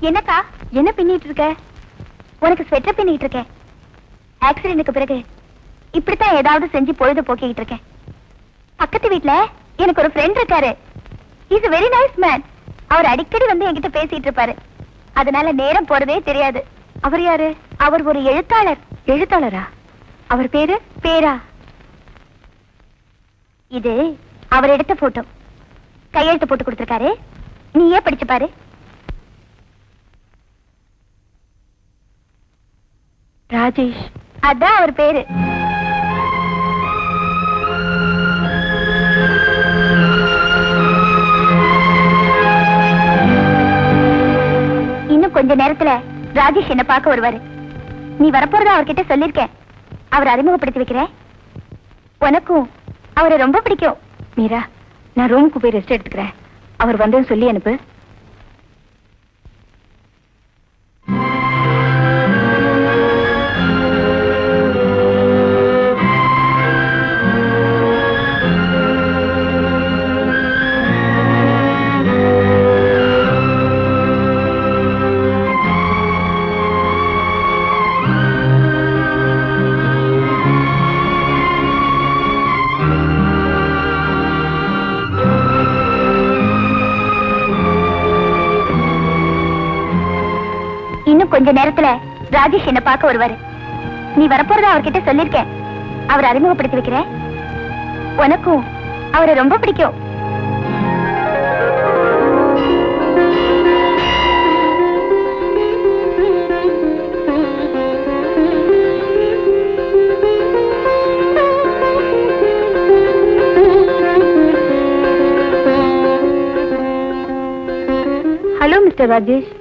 என்னக்கா என்ன பின்னிட்டு இருக்க? உனக்கு ஸ்வெட்டர் பின்னிட்டு இருக்கேன். ஆக்சிடென்ட்க்கு பிறகு இப்படித்தான் ஏதாவது செஞ்சு பொழுது போக்கிட்டு இருக்கேன். பக்கத்து வீட்ல எனக்கு ஒரு ஃப்ரெண்ட் இருக்காரு. Is very nice man. அவர் அடிக்கடி வந்து என்கிட்ட பேசிட்டு இருப்பாரு. அதனால நேரம் போறதே தெரியாது. அவர் யாரு? அவர் ஒரு எழுத்தாளர். எழுத்தாளரா? அவர் பேரா? இது அவர் எடுத்த போட்டோ. கையெழுத்து போட்டு கொடுத்திருக்காரு. நீயே படிச்சு பாரு. ராஜேஷ், அதான் அவர் பேரு. இன்னும் கொஞ்ச நேரத்துல ராஜேஷ் என்ன பார்க்க வருவாரு. நீ வரப்போறதா அவர்கிட்ட சொல்லிருக்கேன். அவர் அறிமுகப்படுத்தி வைக்கிறேன். உனக்கும் அவரை ரொம்ப பிடிக்கும். மீரா, நான் ரூமுக்கு போய் ரெஸ்ட் எடுத்துக்கிறேன். அவர் வந்தேன்னு சொல்லி அனுப்பு. இன்னும் கொஞ்ச நேரத்துல ராஜேஷ் என்ன பார்க்க வருவாரு. நீ வரப்போறதா அவர்கிட்ட சொல்லிருக்கேன். அவர் அறிமுகப்படுத்தி வைக்கிறேன். உனக்கும் அவரை ரொம்ப பிடிக்கும். Hello mister Rajesh.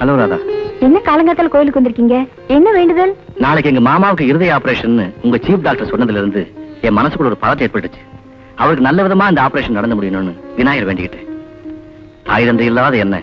Hello Radha. என்ன காலங்காத்தால கோயிலுக்கு வந்திருக்கீங்க? என்ன வேண்டுதல்? நாளைக்கு எங்க மாமாவுக்கு இருதய ஆபரேஷன் உங்க சீஃப் டாக்டர் சொன்னதுல இருந்து என் மனசுக்குள்ள ஒரு பதட்டம் ஏற்பட்டுச்சு. அவருக்கு நல்ல விதமா இந்த ஆபரேஷன் நடந்து முடியணும்னு விநாயகர் வேண்டிக்கிட்டேன். தாய் தந்தை இல்லாத என்ன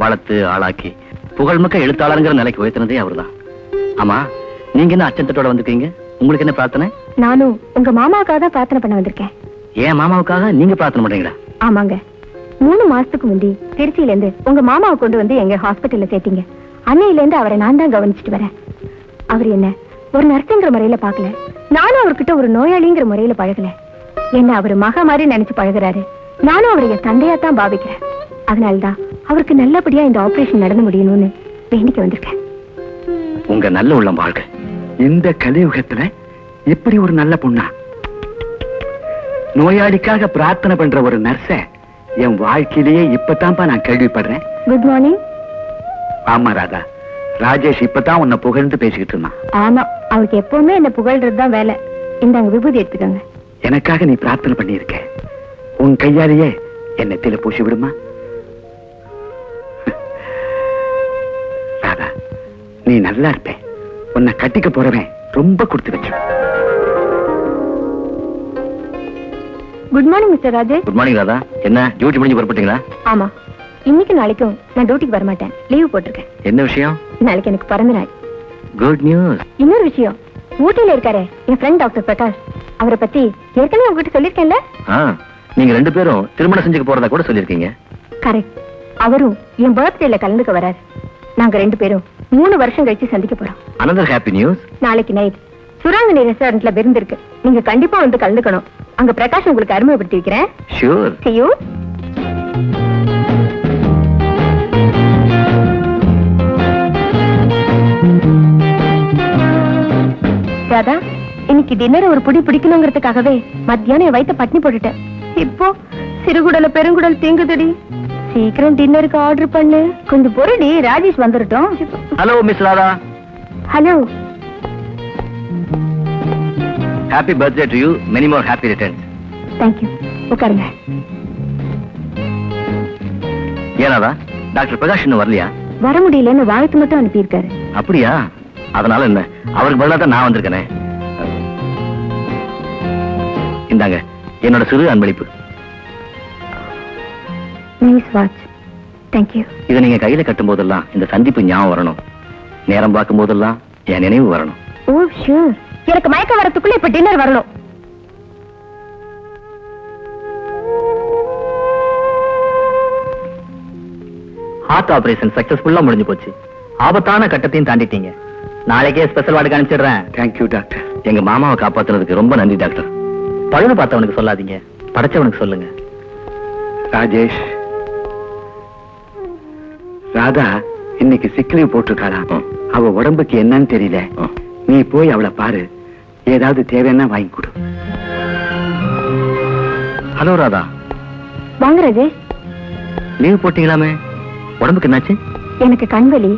வளர்த்து ஆளாக்கி புகழ்மிக்க எழுத்தாளருங்கிற நிலைக்கு உயர்த்தினதே அவர்தான். ஆமா, நீங்க என்ன அச்சத்தோட வந்திருக்கீங்க? உங்களுக்கு என்ன பிரார்த்தனை? நானும் உங்க மாமாவுக்காக தான் பிரார்த்தனை பண்ண வந்திருக்கேன். ஏன் மாமாவுக்காக நீங்க பிரார்த்தனை பண்றீங்களா? ஆமாங்க. 3 மாசத்துக்கு முந்தி திருச்சியில இருந்து உங்க மாமாவை கொண்டு வந்து எங்க ஹாஸ்பிட்டல்ல சேர்த்தீங்க. அன்னையில இருந்து அவரை நான் தான் கவனிச்சுட்டு வரேன். அவர் என்ன ஒரு நர்ஸுங்கிற முறையில பாக்கல. நானும் அவர்கிட்ட ஒரு நோயாளிங்கிற முறையில பழகல. என்ன அவர் மக மாதிரி நினைச்சு பழகுறாரு. நானும் அவரை என் தந்தையா தான் பாவிக்கிறேன். அதனாலதான் அவருக்கு நல்லபடியா இந்த ஆபரேஷன் நடந்து முடியணும்னு வேண்டிக்க வந்திருக்கேன். உங்க நல்ல உள்ளம் வாழ்க. இந்த கலியுகத்துல இப்படி ஒரு நல்ல பொண்ணா? நோயாளிக்காக பிரார்த்தனை பண்ற ஒரு நர்ஸ என் வாழ்க்கையிலேயே இப்பதான்ப்பா நான் கேள்விப்படுறேன். Good morning. ஆமா ராதா, ராஜேஷ் இப்பதான் உன்னை புகழ்ந்து பேசிக்கிட்டு இருந்தான். ஆமா, அவருக்கு எப்பவுமே என்ன புகழ்றதுதான் வேலை. இந்தாங்க விபூதி எடுத்துக்கோங்க. எனக்காக நீ பிரார்த்தனை பண்ணியிருக்க. உன் கையாலேயே என்னை தில பூசி விடுமா? ராதா, நீ நல்லா இருப்ப. உன்னை கட்டிக்க போறவன் ரொம்ப கொடுத்து வச்சு. Good morning mister Rajesh. Good morning Radha. என்ன டியூட்டி முடிஞ்சு புறப்பட்டீங்களா? ஆமா, இன்னைக்கு நாளைக்கும் நான் டியூட்டிக்கு வர மாட்டேன். லீவ் போட்டிருக்கேன். என்ன விஷயம்? நாளைக்கு எனக்கு பிறந்த நாள். Good news. இன்னொரு விஷயம், ஊட்டியில இருக்காரு என் ஃப்ரெண்ட் டாக்டர் பிரகாஷ். அவரை பத்தி ஏற்கனவே உங்ககிட்ட சொல்லிருக்கேன்ல? நீங்க 2 பேரும் திருமணம் செஞ்சுக்க போறதா கூட சொல்லிருக்கீங்க. கரெக்ட். அவரும் என் பர்த்டேல கலந்துக்க வராரு. நாங்க 2 பேரும் 3 வருஷம் கழிச்சு சந்திக்க போறோம். another happy news. நாளைக்கு நைட் சுராங்கனி ரெஸ்டாரண்ட்ல விருந்து இருக்கு. நீங்க கண்டிப்பா வந்து கலந்துக்கணும். அங்க பிரகாஷ் உங்களுக்கு அறிமுகப்படுத்தி வைக்கிறேன். Sure. See you. ராதா, இன்னைக்கு டின்னர் ஒரு புடி பிடிக்கணுங்கிறதுக்காகவே மத்தியானம் என் வயித்தை பட்டினி போட்டுட்டேன். இப்போ சிறுகுடல பெருங்குடல் தீங்குதடி. சீக்கிரம் டின்னருக்கு ஆர்டர் பண்ணு. கொஞ்சம் பொருடி, ராஜேஷ் வந்துடட்டும். Hello miss Radha. Hello. Happy birthday to you. Many more happy returns. Thank you. உட்காருங்க. ஏனாதா டாக்டர் பிரகாஷ் இன்னும் வரலையா? வர முடியலன்னு வாழ்த்து மட்டும் அனுப்பியிருக்காரு. அப்படியா? அதனால என்ன, அவருக்கு பதிலா தான் நான் வந்திருக்கேனே. இந்தாங்க என்னோட சிறு அன்பளிப்பு. Nice watch. Thank you. இதை நீங்க கையில கட்டும் போதெல்லாம் இந்த சந்திப்பு ஞாபகம் வரணும். நேரம் பார்க்கும் போதெல்லாம் என் நினைவு வரணும். ஓ ஷூர். எனக்கு மயக்கம் வரத்துக்குள்ள இப்ப டின்னர் வரணும். ஹார்ட் ஆபரேஷன் சக்சஸ்ஃபுல்லா முடிஞ்சு போச்சு. ஆபத்தான கட்டத்தையும் தாண்டிட்டீங்க. நாளைக்கே ஸ்பெஷல் வார்டுக்கு அனுப்பிச்சிடுறேன். Thank you doctor. எங்க மாமாவை காப்பாத்துனதுக்கு ரொம்ப நன்றி டாக்டர். பழுது பார்த்தவனுக்கு சொல்லாதீங்க, படைச்சவனுக்கு சொல்லுங்க. ராஜேஷ், ராதா இன்னைக்கு சிக் லீவ் போட்டிருக்காளாம். அவ உடம்புக்கு என்னன்னு தெரியல. நீ போய் அவளை பாரு, ஏதாவது தேவைன்னா வாங்கி கொடு. ஹலோ ராதா. வாங்க ராஜேஷ். லீவ் போட்டீங்களாமே, உடம்புக்கு என்னாச்சு? எனக்கு கண்வலி,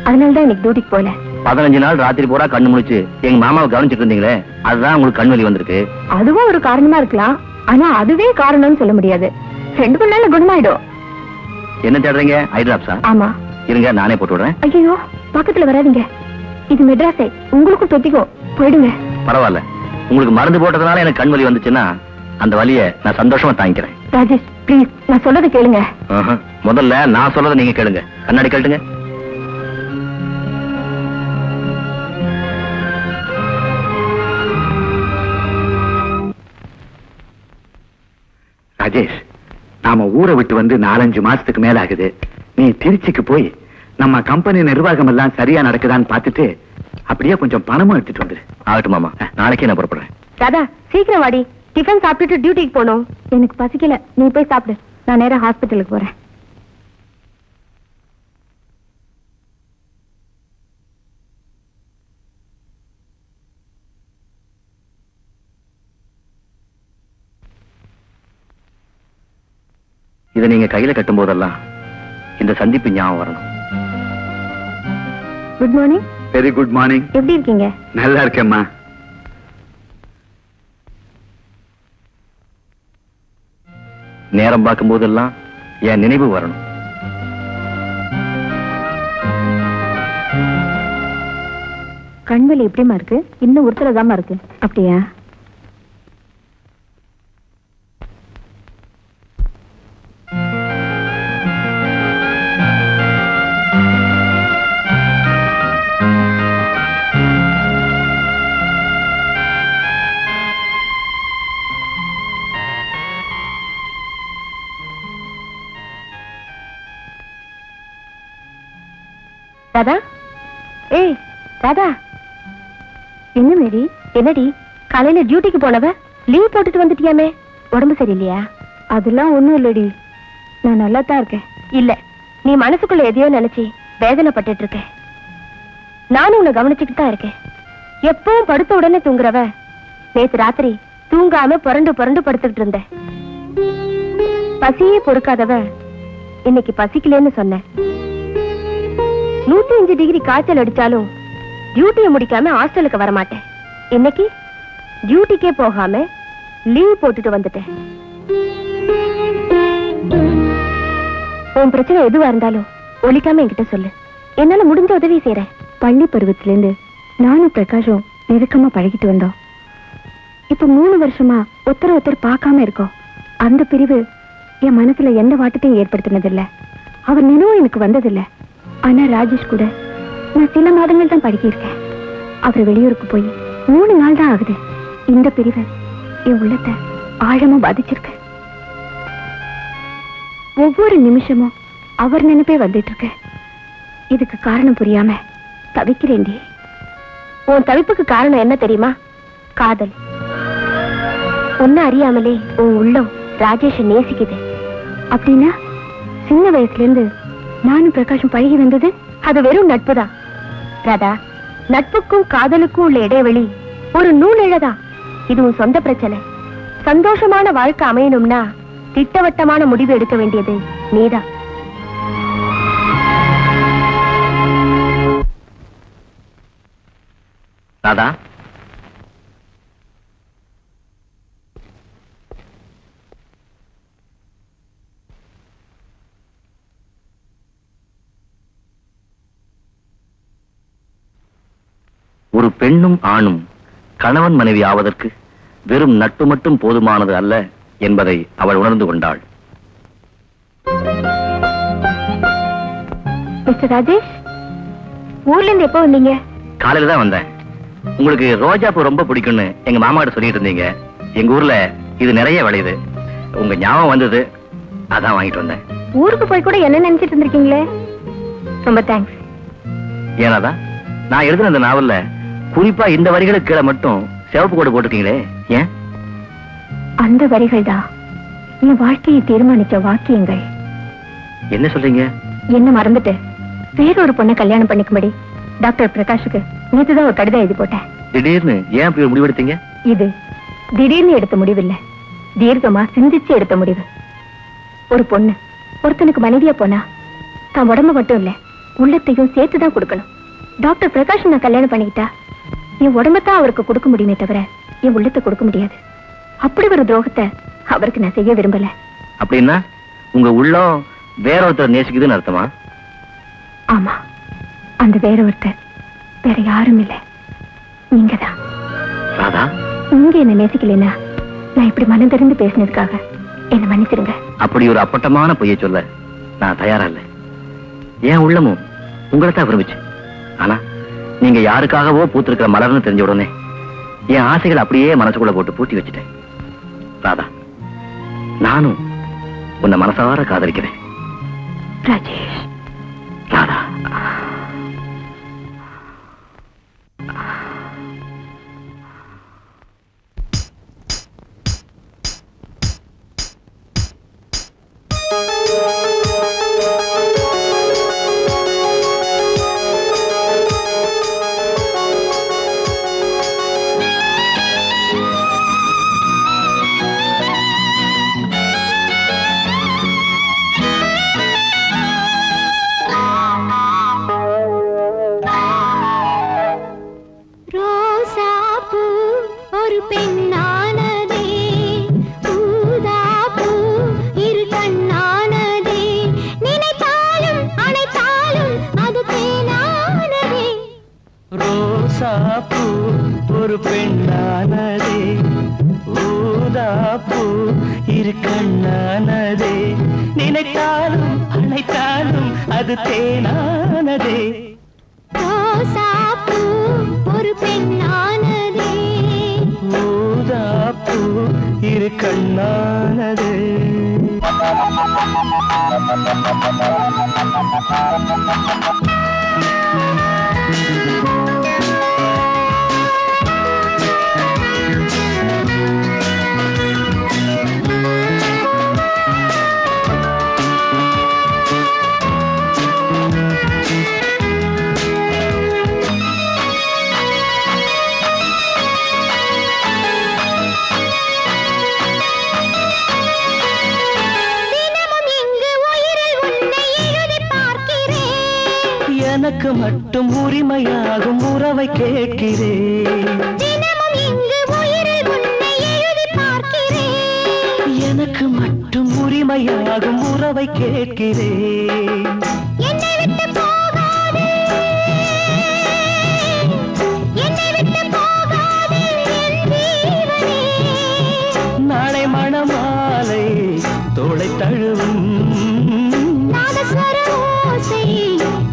அதனாலதான் இன்னைக்கு டியூட்டிக்கு போல. 15 நாள் ராத்திரி பூரா கண்ணு முழிச்சு எங்க மாமாவை கவனிச்சிட்டு இருந்தீங்களே, அதுதான் உங்களுக்கு கண் வலி வந்திருக்கு. அதுவும் ஒரு காரணமா இருக்கலாம், ஆனா அதுவே காரணம்னு சொல்ல முடியாது. 2 நாள்ல குணமாயிடும். என்ன தேடுறீங்க? ஐ டிராப்ஸா? ஆமா. இருங்க, நானே போட்டு விடுறேன். ஐயோ, பக்கத்துல வராதீங்க, இது மெட்ராஸை, உங்களுக்கும் தொத்திக்கோ, போயிடுங்க. பரவாயில்ல, உங்களுக்கு மருந்து போட்டதுனால எனக்கு கண் வலி வந்துச்சுன்னா அந்த வலியை நான் சந்தோஷமா தாங்கிக்கிறேன். ராஜேஷ் ப்ளீஸ், நான் சொல்றதை கேளுங்க. முதல்ல நான் சொல்றதை நீங்க கேளுங்க. கண்ணாடி கழட்டுங்க. ராஜேஷ், நாம ஊரை விட்டு வந்து 4-5 மாசத்துக்கு மேல ஆகுது. நீ திருச்சிக்கு போய் நம்ம கம்பெனி நிர்வாகம் எல்லாம் சரியா நடக்குதான்னு பார்த்துட்டு அப்படியே கொஞ்சம் பணமும் எடுத்துட்டு வந்துரு. ஆகட்டும் மாமா, நாளைக்கே நான் புறப்படுறேன். ராதா சீக்கிரம் வாடி, டிஃபன் சாப்பிட்டுட்டு டியூட்டிக்கு போகணும். எனக்கு பசிக்கல, நீ போய் சாப்பிடு, நான் நேரா ஹாஸ்பிட்டலுக்கு போறேன். இதை நீங்க கையில கட்டும் போதெல்லாம் இந்த சந்திப்பு ஞாபகம் வரணும். Good morning. Very good morning. எப்படி இருக்கீங்க? நல்லா இருக்கேம்மா. நேரம் பார்க்கும் போதெல்லாம் என் நினைவு வரணும். கண்வலி எப்படிமா இருக்கு? இன்னும் ஒருத்தரதாமா இருக்கு. அப்படியா? ராதா, ஏய் ராதா. என்ன மேரி, என்னடி காலையில டியூட்டிக்கு போனவ லீவ் போட்டுட்டு வந்துட்டியாமே, உடம்பு சரியில்லையா? அதெல்லாம் ஒண்ணும் இல்லடி, நான் நல்லா தான் இருக்கேன். இல்ல, நீ மனசுக்குள்ள எதையோ நினைச்சு வேதனைப்பட்டு இருக்க. நானும் உன்னை கவனிச்சுட்டு தான் இருக்கேன். எப்பவும் படுத்த உடனே தூங்குறவ நேத்து ராத்திரி தூங்காம புரண்டு புரண்டு படுத்துக்கிட்டு இருந்த. பசியே பொறுக்காதவ இன்னைக்கு பசிக்கலன்னு சொன்ன. 105 டிகிரி காய்ச்சல் அடிச்சாலும் டியூட்டியை முடிக்காம ஹாஸ்டலுக்கு வரமாட்டேன். இன்னைக்கு டியூட்டிக்கே போகாம லீவ் போட்டுட்டு வந்துட்டேன். உன் பிரச்சனை எதுவா இருந்தாலும் ஒழிக்காம என்கிட்ட சொல்லு, என்னால முடிஞ்ச உதவி செய்யறேன். பள்ளி பருவத்திலிருந்து நானும் பிரகாஷும் நெருக்கமா பழகிட்டு வந்தோம். இப்ப 3 வருஷமா ஒருத்தர் பார்க்காம இருக்கோம். அந்த பிரிவு என் மனசுல எந்த வாட்டத்தையும் ஏற்படுத்தினதில்லை. அவர் நினைவும் எனக்கு வந்ததில்லை. ஆனா ராஜேஷ் கூட நான் சில மாதங்கள் தான் பழகியிருக்கேன். அவர் வெளியூருக்கு போய் 3 நாள் தான் ஆகுது. இந்த பிரிவு என் உள்ளத்தை ஆழமா பாதிச்சிருக்கு. ஒவ்வொரு நிமிஷமும் அவர் நினைப்பே வந்துட்டு இருக்க. இதுக்கு காரணம் புரியாம தவிக்கிறேன்டி. உன் தவிப்புக்கு காரணம் என்ன தெரியுமா? காதல். ஒன்னும் அறியாமலே உன் உள்ளம் ராஜேஷை நேசிக்குது. அப்படின்னா சின்ன வயசுல இருந்து நானும் பிரகாஷும் பழகி வந்தது அது வெறும் நட்புதான். ராதா, நட்புக்கும் காதலுக்கும் உள்ள இடைவெளி ஒரு நூலிழதான். இது உன் சொந்த பிரச்சனை. சந்தோஷமான வாழ்க்கை அமையணும்னா திட்டவட்டமான முடிவு எடுக்க வேண்டியது நீதான். ராதா, ஒரு பெண்ணும் ஆணும் கணவன் மனைவி ஆவதற்கு வெறும் நட்பு மட்டும் போதுமானது அல்ல என்பதை அவள் உணர்ந்து கொண்டாள். மிஸ்டர் ராஜேஷ், ஊர்ல இருந்து எப்போ வந்தீங்க? காலையில தான் வந்தேன். உங்களுக்கு ரோஜா பூ ரொம்ப பிடிக்கும்னு எங்க மாமா கிட்ட சொல்லிட்டு இருந்தீங்க. எங்க ஊர்ல இது நிறைய விளையுது. உங்க ஞாபகம் வந்தது, அதான் வாங்கிட்டு வந்தேன். ஊருக்கு போய் கூட என்ன நினைச்சிட்டு இருந்திருக்கீங்களே. ரொம்ப தேங்க்ஸ். ஏனாதான் நான் எழுதின அந்த நாவல்ல குறிப்பா இந்த வரிகளுக்கு கீழே மட்டும் சிவப்பு கோடு போட்டிருக்கீங்களே, ஏன்? அந்த வரிகள் தான் என் வாழ்க்கையை தீர்மானிச்ச வாக்கியங்கள். என்ன சொல்றீங்க? என்ன மறந்துட்டு வேறொரு பொண்ணை கல்யாணம் பண்ணிக்கும்படி டாக்டர் பிரகாஷுக்கு நேற்றுதான் ஒரு கடிதம் எழுதி போட்டேன். திடீர்னு ஏன் அப்படி ஒரு முடிவெடுத்தீங்க? இது திடீர்னு எடுத்த முடிவில்லை, தீர்க்கமா சிந்திச்சு எடுத்த முடிவு. ஒரு பொண்ணு ஒருத்தனுக்கு மனைவியா போனா தான் உடம்பு மட்டும் இல்ல உள்ளத்தையும் சேர்த்துதான் கொடுக்கணும். டாக்டர் பிரகாஷ் நான் கல்யாணம் பண்ணிக்கிட்டா என் உடம்பத்தான் அவருக்கு கொடுக்க முடியுமே தவிர என் உள்ளத்தை கொடுக்க முடியாது. அப்படி ஒரு துரோகத்தை அவருக்கு நான் செய்ய விரும்பல. அப்படின்னா உங்க உள்ளம் வேற ஒருத்தர் நேசிக்குதுன்னு அர்த்தமா? ஆமா, அந்த வேற ஒருத்தர் வேற யாரும் இல்ல, நீங்கதான். ராதா, நீங்க என்ன நேசிக்கலைன்னா நான் இப்படி மனம் தெரிந்து பேசினதுக்காக என்ன மன்னிச்சிருங்க. அப்படி ஒரு அப்பட்டமான பொய்யை சொல்ல நான் தயாரா இல்ல. என் உள்ளமும் உங்களை தான் விரும்பிச்சு. ஆனா நீங்க யாருக்காகவோ பூத்திருக்கிற மலர்னு தெரிஞ்ச உடனே என் ஆசைகள் அப்படியே மனசுக்குள்ள போட்டு பூட்டி வச்சுட்டேன். ராதா, நானும் உன்னை மனசார காதலிக்கிறேன். ராஜேஷ். ராதா, ஒரு பெண்ணானதே, ஊதாப்பூ இரு கண்ணானதே, நினைத்தாலும் அணைத்தாலும் அது தேனானதே. ரோசாப்பூ ஒரு பெண்ணானதே, ஊதாப்பூ இரு கண்ணானதே. எனக்கு மட்டும் உரிமையாகும் உறவை கேட்கிறேன். தினமும் இங்கு உயிரில் உன்னை எழுதி பார்க்கிறேன். எனக்கு மட்டும் உரிமையாகும் உறவை கேட்கிறேன். என்னை விட்டு போகாதே, என்னை விட்டு போகாதே என் ஜீவனே. நாளை மணமாலை தோளை தழுவும் நாதஸ்வர ஓசை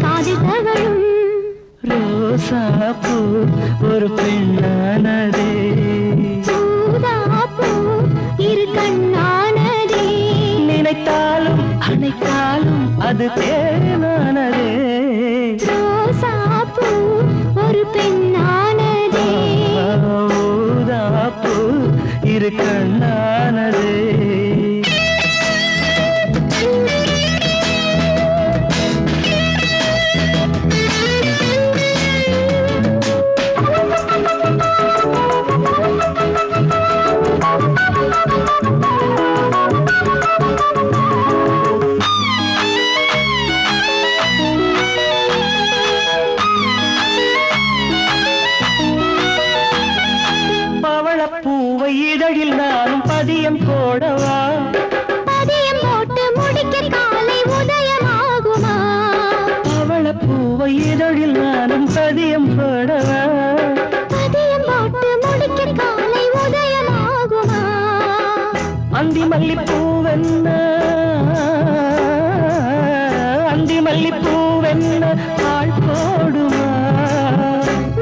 காதில் தவழும். ரோசாப்பூ ஒரு பெண்ணானதே, ஊதாப்பூ இரு கண்ணானதே, நினைத்தாலும் அணைத்தாலும் அது தேனானதே. ரோசாப்பூ ஒரு பெண்ணானதே, ஊதாப்பூ இரு கண்ணானதே. பவளப்பூவை இதழில் நானும் பதியம் போடவா? பதியம் போட்டு முடிக்க காலை உதயமாகுமா? பவளப்பூவை இதழில் நானும் பதியம் போடவா? பதியம் போட்டு முடிக்க காலை உதயமாகுமா? அந்தி மல்லிப்பூவென்ன, அந்தி மல்லிப்பூவென்ன பால் போடுமா?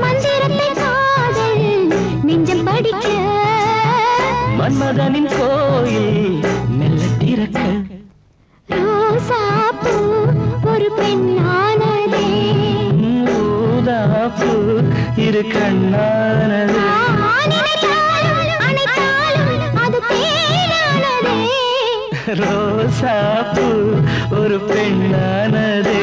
மந்திரத்தை காதல் நெஞ்சம் படிக்க, மன்மதனின் கோயில் மெல்ல திறக்க. ரோசா பெண்ணானதே ஊதாப்பு இரு கண்ணானது நினைத்தாலும் அணைத்தாலும் அது தேனானதே ரோசாப்பு ஒரு பெண்ணானதே